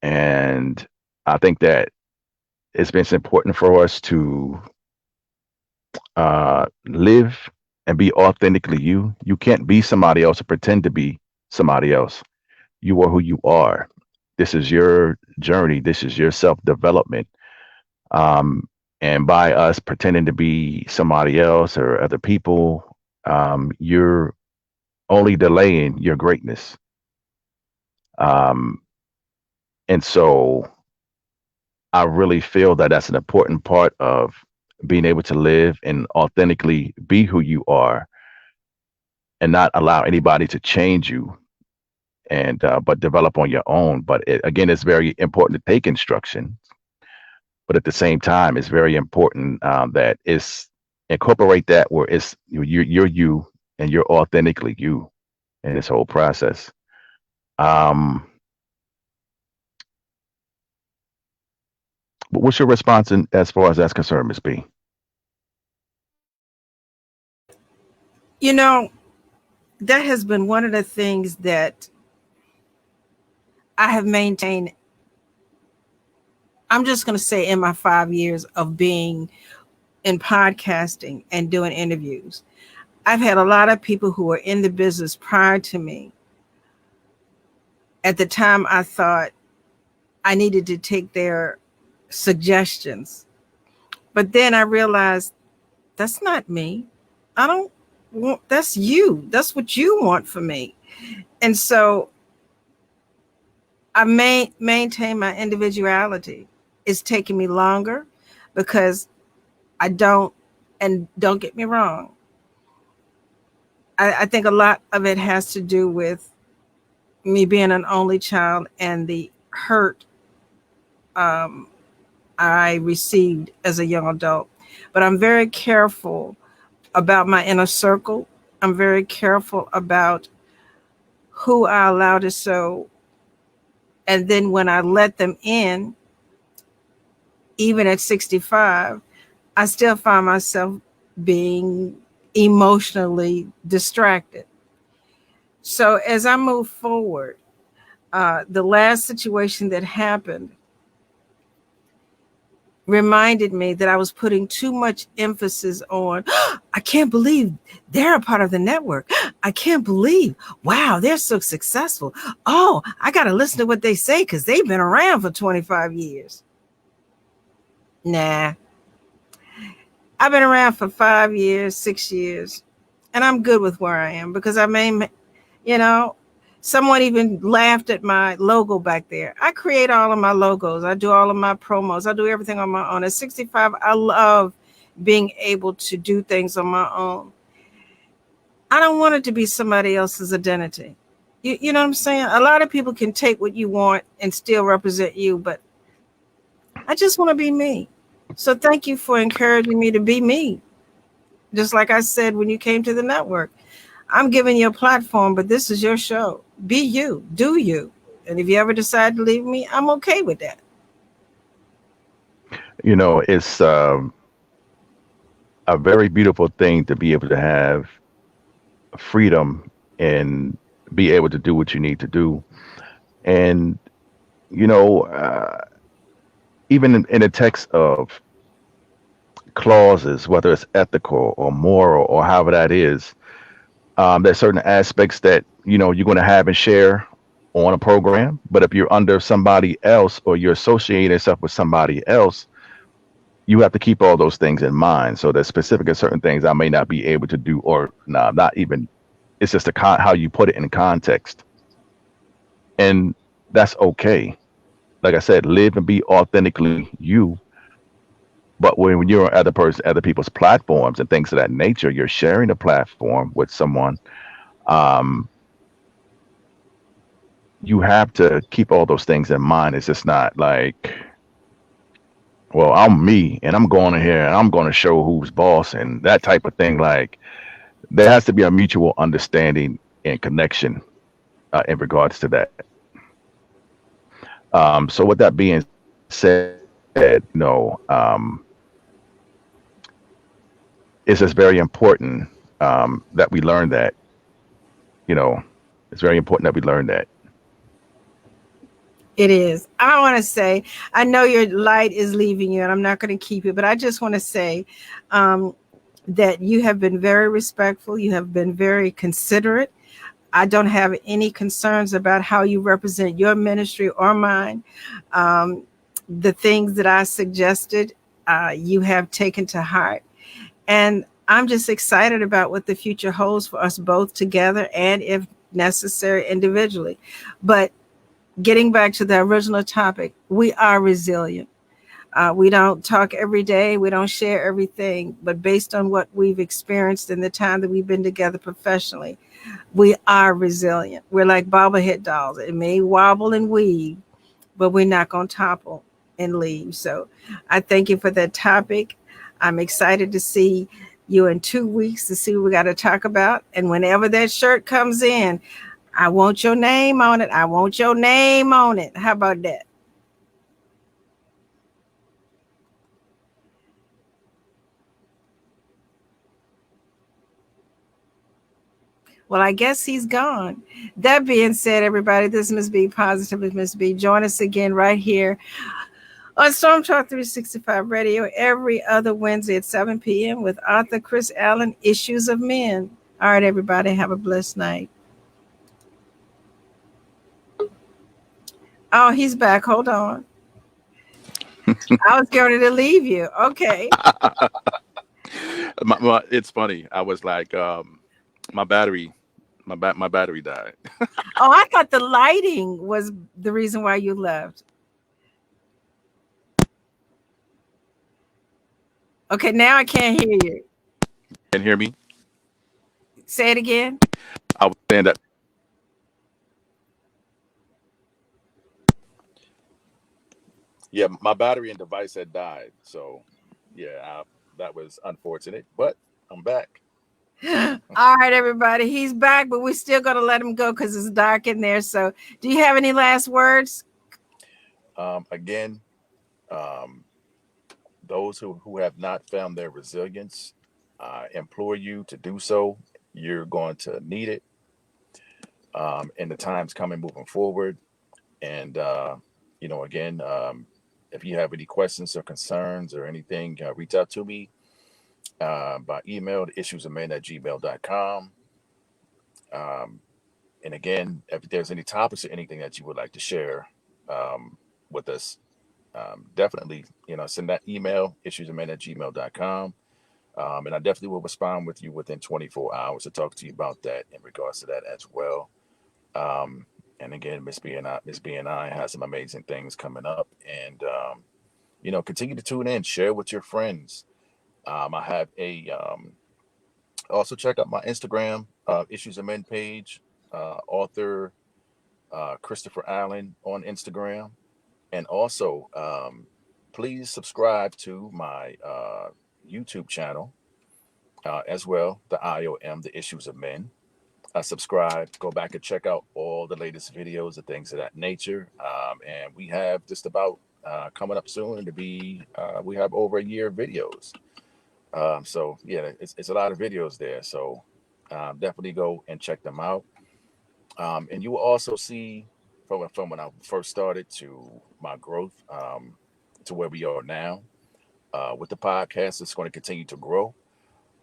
and I think that it's been important for us to live and be authentically you. You can't be somebody else or pretend to be somebody else. You are who you are. This is your journey. This is your self development. Um, and by us pretending to be somebody else or other people, you're only delaying your greatness. Um, and so I really feel that that's an important part of being able to live and authentically be who you are and not allow anybody to change you and but develop on your own. But again, it's very important to take instruction, but at the same time, it's very important that it's incorporate that where it's you're you and you're authentically you in this whole process. Um, but what's your response as far as that's concerned, Miss B? You know, that has been one of the things that I have maintained. I'm just going to say in my 5 years of being in podcasting and doing interviews, I've had a lot of people who were in the business prior to me. At the time, I thought I needed to take their suggestions. But then I realized that's not me. I don't want, that's you. That's what you want for me. And so I maintain my individuality. It's taking me longer because I don't, and don't get me wrong, I think a lot of it has to do with me being an only child and the hurt um, I received as a young adult. But I'm very careful about my inner circle. I'm very careful about who I allow to sow. And then when I let them in, even at 65, I still find myself being emotionally distracted. So as I move forward, the last situation that happened reminded me that I was putting too much emphasis on, I can't believe they're a part of the network. I can't believe, wow, they're so successful. Oh, I got to listen to what they say because they've been around for 25 years. Nah, I've been around for 5 years, 6 years, and I'm good with where I am because you know, someone even laughed at my logo back there. I create all of my logos. I do all of my promos. I do everything on my own. At 65, I love being able to do things on my own. I don't want it to be somebody else's identity. You know what I'm saying? A lot of people can take what you want and still represent you, but I just want to be me. So thank you for encouraging me to be me. Just like I said when you came to the network, I'm giving you a platform, but this is your show. Be you, do you. And if you ever decide to leave me, I'm okay with that. You know, it's a very beautiful thing to be able to have freedom and be able to do what you need to do. And, you know, even in the text of clauses, whether it's ethical or moral or however that is, there's certain aspects that, you know, you're going to have and share on a program. But if you're under somebody else or you're associating yourself with somebody else, you have to keep all those things in mind. So there's specific and certain things I may not be able to do, or nah, not even. It's just how you put it in context, and that's okay. Like I said, live and be authentically you. But when you're on other people's platforms and things of that nature, you're sharing a platform with someone. Um, you have to keep all those things in mind. It's just not like, well, I'm me and I'm going in here and I'm going to show who's boss and that type of thing. Like, there has to be a mutual understanding and connection in regards to that. So with that being said, it's just very important that we learn that, you know. It's very important that we learn that. It is. I want to say, I know your light is leaving you, and I'm not going to keep it, but I just want to say um, that you have been very respectful. You have been very considerate. I don't have any concerns about how you represent your ministry or mine. Um, the things that I suggested, you have taken to heart. And I'm just excited about what the future holds for us both together and, if necessary, individually. But getting back to the original topic, we are resilient. We don't talk every day. We don't share everything. But based on what we've experienced in the time that we've been together professionally, we are resilient. We're like bobblehead dolls. It may wobble and weave, but we're not going to topple and leave. So I thank you for that topic. I'm excited to see you in 2 weeks to see what we got to talk about. And whenever that shirt comes in, I want your name on it. I want your name on it. How about that? Well, I guess he's gone. That being said, everybody, this is Miss B, Positively Miss B. Join us again right here on Storm Talk 365 Radio every other Wednesday at 7 p.m. with author Chris Allen, Issues of Men. All right, everybody, have a blessed night. Oh, he's back. Hold on. I was going to leave you. Okay. It's funny. I was like, my battery, my battery died. Oh, I thought the lighting was the reason why you left. Okay, now I can't hear you. Can you hear me? Say it again. I was saying that, yeah, my battery and device had died. So, yeah, that was unfortunate, but I'm back. All right, everybody. He's back, but we're still going to let him go because it's dark in there. So, do you have any last words? Again, um, those who have not found their resilience, I implore you to do so. You're going to need it in the times coming moving forward. And, again, if you have any questions or concerns or anything, reach out to me by email to issuesofmen@gmail.com. Um, and again, if there's any topics or anything that you would like to share with us, definitely, send that email, issuesofmen@gmail.com. And I definitely will respond with you within 24 hours to talk to you about that in regards to that as well. Um, and again, Miss B and I has some amazing things coming up, and continue to tune in, share with your friends. I have also check out my Instagram, Issues of Men page, author Christopher Allen on Instagram, and also please subscribe to my YouTube channel as well, the I.O.M, the Issues of Men. Subscribe, go back and check out all the latest videos and things of that nature. And we have just about coming up soon to be, we have over a year of videos. So yeah, it's a lot of videos there. So definitely go and check them out. And you will also see from when I first started to my growth to where we are now with the podcast. It's going to continue to grow.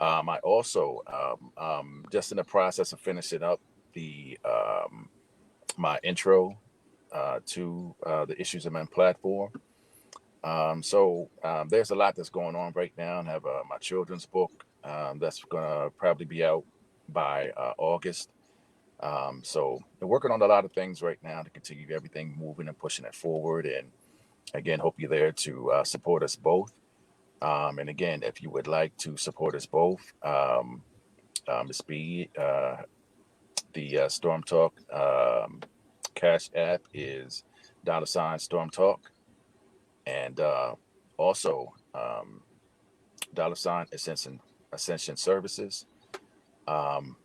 I also just in the process of finishing up the my intro to the Issues of Men platform. So there's a lot that's going on right now. I have my children's book that's going to probably be out by August. So we're working on a lot of things right now to continue everything moving and pushing it forward. And again, hope you're there to support us both. And again, if you would like to support us both, Ms. B, the Storm Talk Cash App is $Storm Talk. And also Ascension Services. Um,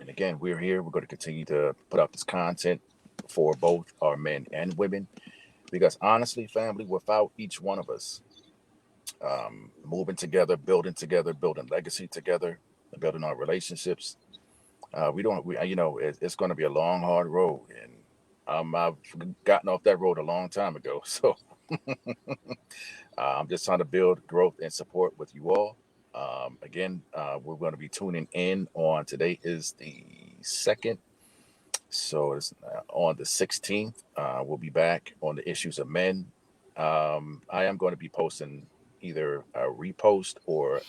and again, we're here. We're going to continue to put out this content for both our men and women. Because honestly, family, without each one of us moving together, building legacy together, building our relationships, It's going to be a long, hard road, and I've gotten off that road a long time ago. So I'm just trying to build growth and support with you all. Again, we're going to be tuning in on today is the 2nd. So it's on the 16th. We'll be back on the Issues of Men. I am going to be posting either a repost or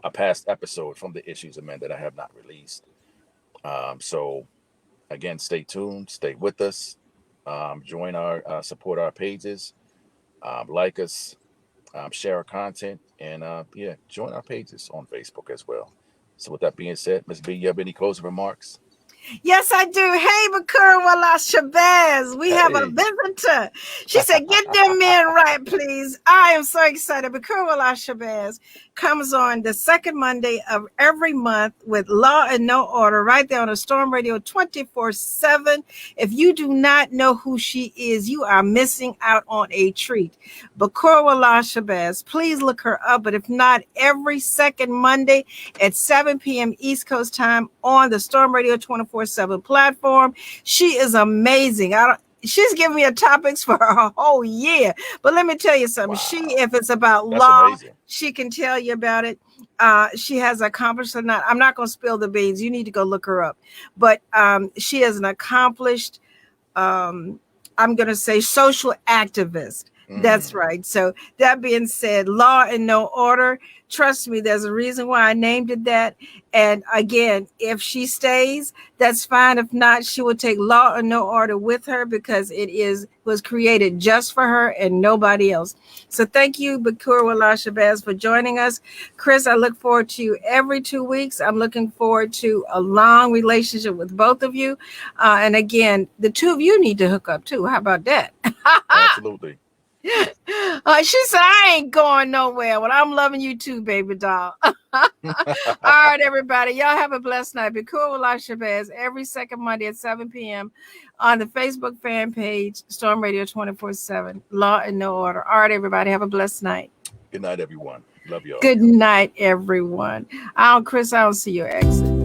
a past episode from the Issues of Men that I have not released. So again, stay tuned, stay with us, join our support our pages, like us, share our content, and join our pages on Facebook as well. So with that being said, Ms. B, you have any closing remarks? Yes, I do. Hey, Bakura Wala Shabazz. We have a visitor. She said, get them men right, please. I am so excited. Bakura Wala Shabazz comes on the second Monday of every month with Law and No Order right there on the Storm Radio 24/7. If you do not know who she is, you are missing out on a treat. Bakura Wala Shabazz, please look her up. But if not, every second Monday at 7 p.m. East Coast time on the Storm Radio 24/7 platform. She is amazing. She's giving me a topics for a whole year. But let me tell you something. Wow. If it's about That's law, amazing. She can tell you about it. She has accomplished or not. I'm not going to spill the beans. You need to go look her up. But she is an accomplished, I'm going to say, social activist. That's right. So that being said, Law and No Order. Trust me, there's a reason why I named it that. And again, if she stays, that's fine. If not, she will take Law and No Order with her because was created just for her and nobody else. So thank you, Bakura Wala Shabazz, for joining us. Chris, I look forward to you every 2 weeks. I'm looking forward to a long relationship with both of you. And again, the two of you need to hook up too. How about that? Absolutely. She said, I ain't going nowhere. Well, I'm loving you too, baby doll. All right, everybody. Y'all have a blessed night. Bakura Wala Shabazz every second Monday at 7 p.m. on the Facebook fan page, Storm Radio 24/7, Law and No Order. All right, everybody. Have a blessed night. Good night, everyone. Love y'all. Good night, everyone. Chris, I don't see your exit.